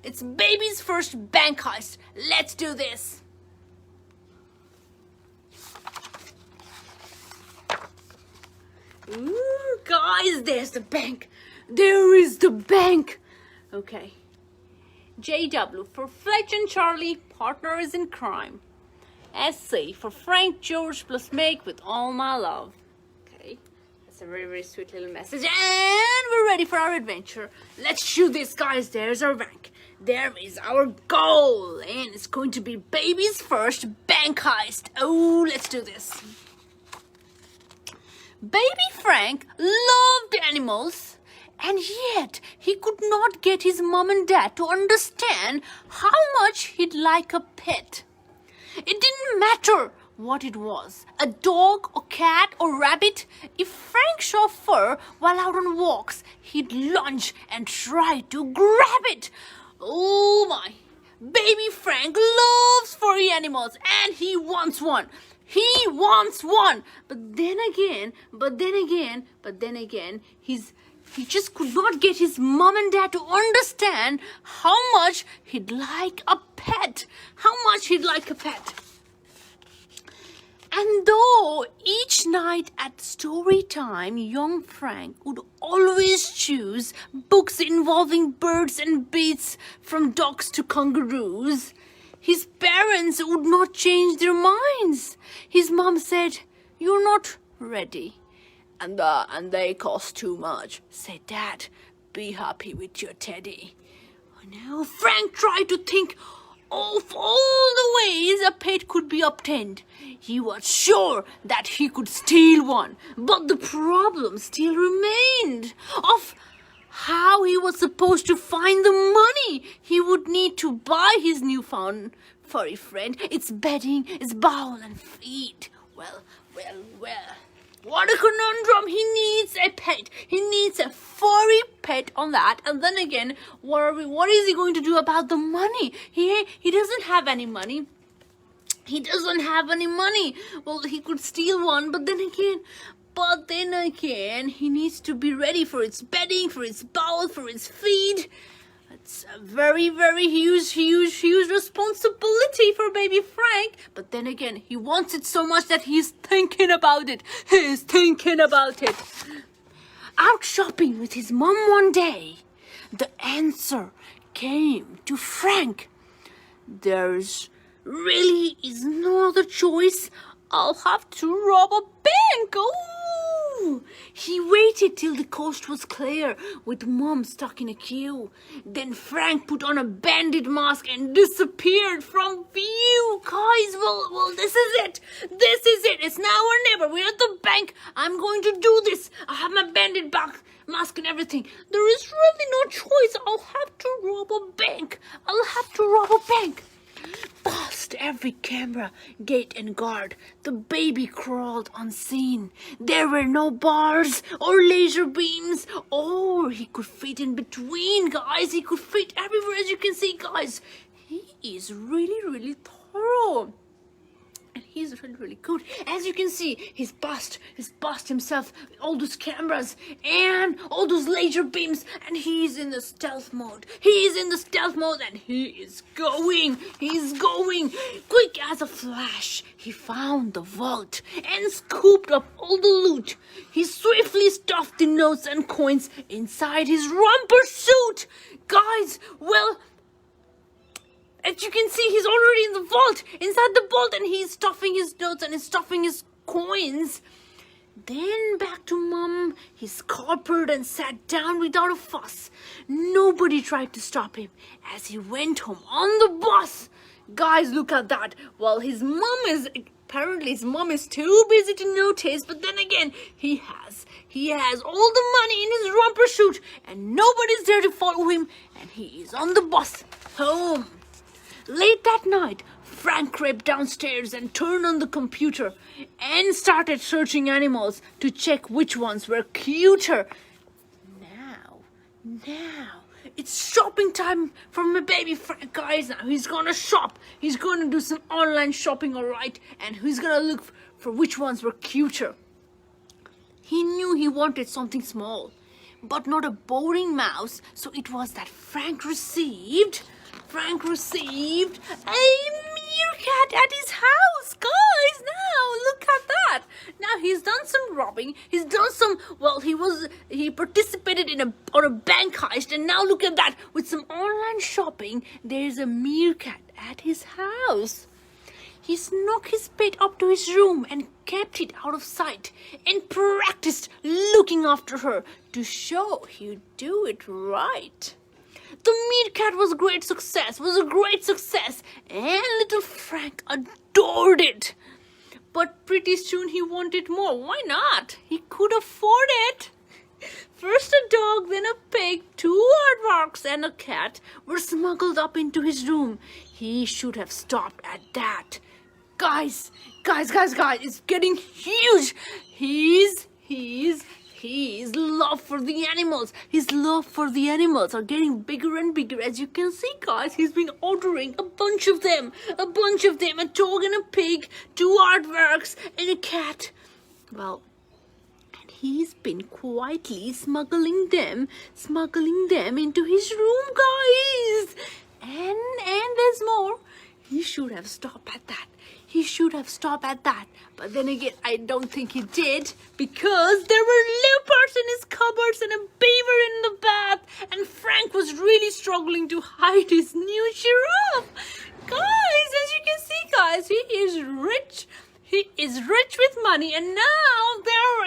It's baby's first bank heist. Let's do this. Ooh, guys, there's the bank. There is the bank. Okay. JW for Fletch and Charlie, partners in crime. SC for Frank, George plus Meg with all my love. Okay. That's a very, very sweet little message. And we're ready for our adventure. Let's shoot this, guys. There's our bank. There is our goal. And it's going to be baby's first bank heist. Oh, let's do this. Baby Frank loved animals, and yet he could not get his mom and dad to understand how much he'd like a pet. It didn't matter what it was, a dog or cat or rabbit. If Frank saw fur while out on walks, he'd lunge and try to grab it. Oh my! Baby Frank loves furry animals, and he wants one. He wants one. But then again, he just could not get his mom and dad to understand how much he'd like a pet. How much he'd like a pet. And though each night at story time, young Frank would always choose books involving birds and beasts from dogs to kangaroos, his parents would not change their minds. His mom said, "You're not ready. And they cost too much." Said Dad, "Be happy with your teddy." Now Frank tried to think of all the ways a pet could be obtained. He was sure that he could steal one, but the problem still remained of how he was supposed to find the money he would need to buy his newfound furry friend its bedding, its bowl and feed. Well. What a conundrum. He needs a pet. He needs a furry pet on that. And then again, what is he going to do about the money? He doesn't have any money. Well, he could steal one, but then again, he needs to be ready for its bedding, for its bowl, for its feed. It's a very, very huge responsibility for baby Frank. But then again, he wants it so much that he's thinking about it. Out shopping with his mom one day, the answer came to Frank. There's really is no other choice. I'll have to rob a bank. Oh! He waited till the coast was clear with Mom stuck in a queue. Then Frank put on a bandit mask and disappeared from view. Guys, well, this is it. It's now or never. We're at the bank. I'm going to do this. I have my bandit mask and everything. There is really no choice. I'll have to rob a bank. Past every camera, gate and guard, the baby crawled unseen. There were no bars or laser beams, or he could fit in between, guys. He could fit everywhere, as you can see, guys. He is really, really thorough. And he's really, really good. As you can see, he's bust himself, all those cameras and all those laser beams, and he's in the stealth mode. And he's going. Quick as a flash, he found the vault and scooped up all the loot. He swiftly stuffed the notes and coins inside his romper suit. Guys, well, as you can see, he's already in the vault, inside the vault, and he's stuffing his notes and he's stuffing his coins. Then back to Mom, he scampered and sat down without a fuss. Nobody tried to stop him as he went home on the bus. Guys, look at that. Well, his mom is too busy to notice, but then again, he has all the money in his romper suit, and nobody's there to follow him, and he is on the bus home. Late that night, Frank crept downstairs and turned on the computer and started searching animals to check which ones were cuter. Now, it's shopping time for my baby Frank, guys. Now he's gonna shop. He's gonna do some online shopping, alright? And he's gonna look for which ones were cuter. He knew he wanted something small. but not a boring mouse. So it was that Frank received a meerkat at his house. Guys, now look at that. Now he's done some robbing. He's done some, well, he participated on a bank heist, and now look at that. With some online shopping, there's a meerkat at his house. He snuck his pet up to his room and kept it out of sight and practiced looking after her to show he'd do it right. The meerkat was a great success, and little Frank adored it. But pretty soon he wanted more. Why not? He could afford it. First a dog, then a pig, 2 aardvarks and a cat were smuggled up into his room. He should have stopped at that. Guys, it's getting huge. His love for the animals are getting bigger and bigger. As you can see, guys, he's been ordering a bunch of them, a dog and a pig, 2 aardvarks and a cat. Well, and he's been quietly smuggling them into his room, guys. And there's more. He should have stopped at that. But then again, I don't think he did, because there were leopards in his cupboards and a beaver in the bath, and Frank was really struggling to hide his new giraffe. Guys, as you can see, guys, he is rich. He is rich with money, and now there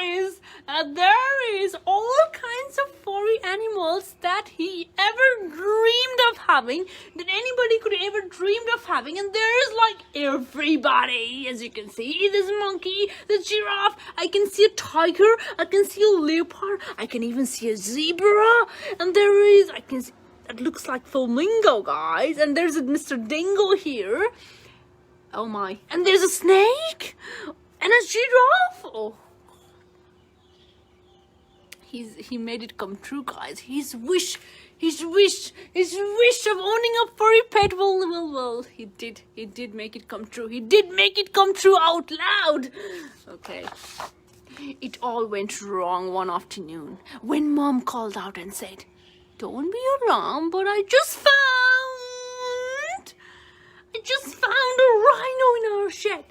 is all kinds of furry animals that he ever dreamed of having, that anybody could ever dreamed of having, and there's like everybody. As you can see, this monkey, the giraffe, I can see a tiger, I can see a leopard, I can even see a zebra, and it looks like flamingo, guys, and there's a Mr. Dingo here. Oh my. And there's a snake and a giraffe. Oh. He made it come true, guys. His wish of owning a furry pet. Well, he did make it come true. He did make it come true out loud. Okay. It all went wrong one afternoon when Mom called out and said, "Don't be alarmed, but I just found a rhino in our shed."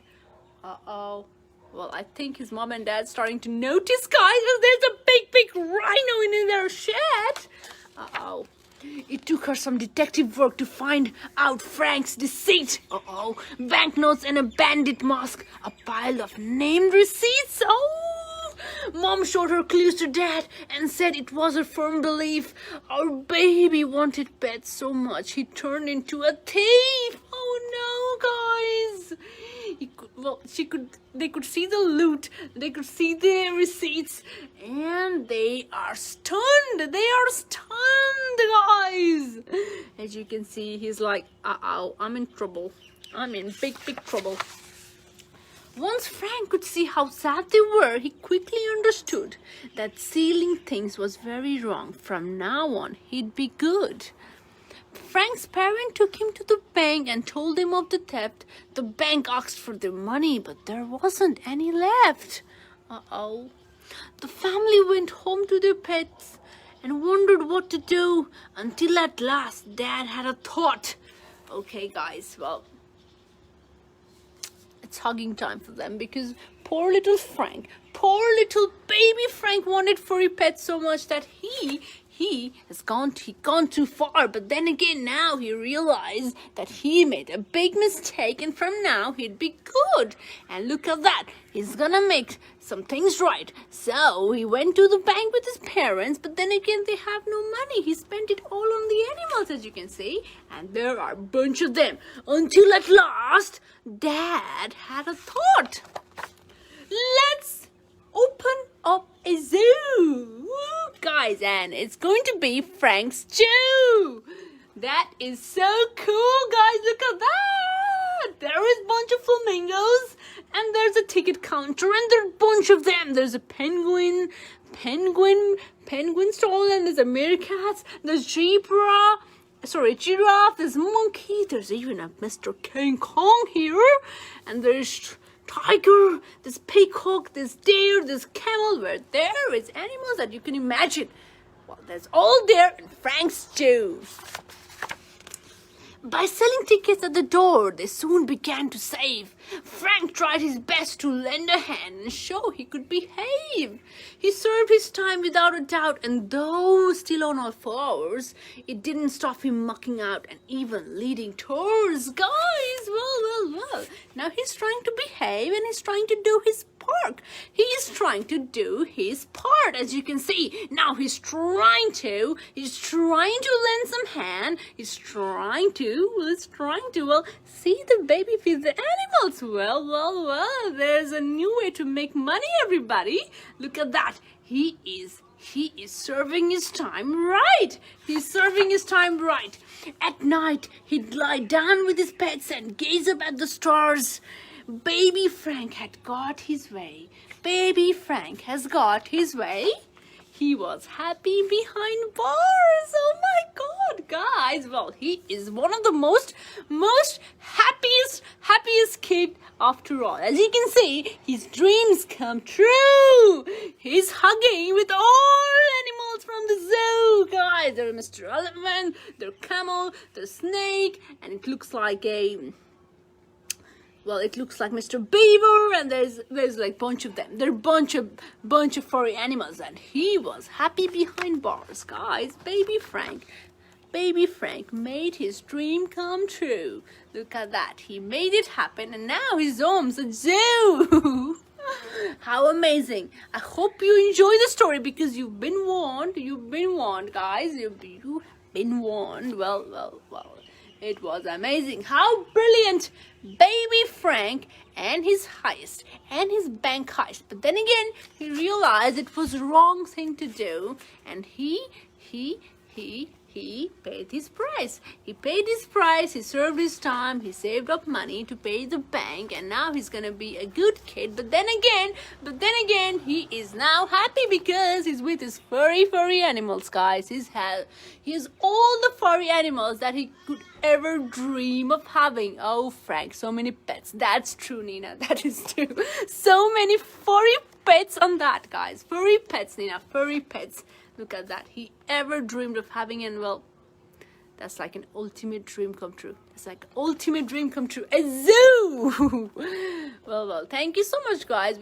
Uh-oh. Well, I think his mom and dad starting to notice, guys, that there's a big rhino in their shed. Uh-oh. It took her some detective work to find out Frank's deceit. Uh-oh. Banknotes and a bandit mask. A pile of named receipts. Oh! Mom showed her clues to Dad and said it was her firm belief our baby wanted pets so much he turned into a thief. Oh no, guys! They could see the loot, they could see the receipts, and they are stunned. Guys. As you can see, he's like, uh-oh, I'm in trouble. I'm in big trouble. Once Frank could see how sad they were, he quickly understood that stealing things was very wrong. From now on, he'd be good. Frank's parent took him to the bank and told him of the theft. The bank asked for their money, but there wasn't any left. Uh-oh. The family went home to their pets and wondered what to do, until at last Dad had a thought. Okay, guys, well, it's hugging time for them, because poor little baby Frank wanted furry pets so much that he gone too far. But then again, now he realized that he made a big mistake, and from now he'd be good. And look at that, he's gonna make some things right. So he went to the bank with his parents, but then again, they have no money. He spent it all on the animals, as you can see, and there are a bunch of them, until at last Dad had a thought. Let's open up a zoo, guys, and it's going to be Frank's Zoo. That is so cool, guys. Look at that. There is a bunch of flamingos, and there's a ticket counter, and there are a bunch of them. There's a penguin stall, and there's a meerkat, there's giraffe, there's monkey, there's even a Mr. King Kong here, and there's tiger, there's peacock, there's deer, there's camel. Where there is animals that you can imagine. Well, that's all there in Frank's stew. By selling tickets at the door, they soon began to save. Frank tried his best to lend a hand and show he could behave. He served his time without a doubt, and though still on all fours, it didn't stop him mucking out and even leading tours. Guys, well. Now he's trying to behave and he's trying to do his part. He is trying to do his part, as you can see. Now he's trying to lend some hand. He's trying to, well, see the baby feed the animals. Well, there's a new way to make money, everybody. Look at that. He is serving his time right. He's serving his time right. At night, he'd lie down with his pets and gaze up at the stars. Baby Frank had got his way. Baby Frank has got his way. He was happy behind bars. Oh my God, guys. Well, he is one of the most happiest kid after all. As you can see, his dreams come true. He's hugging with all animals from the zoo, guys. There's Mr. Elephant, there's camel, there's snake, and it looks like Mr. Beaver, and there's like bunch of them. They're bunch of furry animals, and he was happy behind bars, guys. Baby Frank made his dream come true. Look at that. He made it happen, and now his home's a zoo. How amazing. I hope you enjoy the story because you've been warned, guys. You've been warned. Well. It was amazing. How brilliant. Baby Frank and his heist and his bank heist. But then again, he realized it was the wrong thing to do, and he paid his price. He paid his price, he served his time, he saved up money to pay the bank, and now he's gonna be a good kid. But then again, he is now happy because he's with his furry animals, guys. He has all the furry animals that he could ever dream of having. Oh, Frank, so many pets. That's true, Nina. That is true. So many furry pets on that, guys. Furry pets, Nina. Furry pets. Look at that. He ever dreamed of having, and well, that's like an ultimate dream come true. It's like ultimate dream come true. A zoo. Well, thank you so much, guys.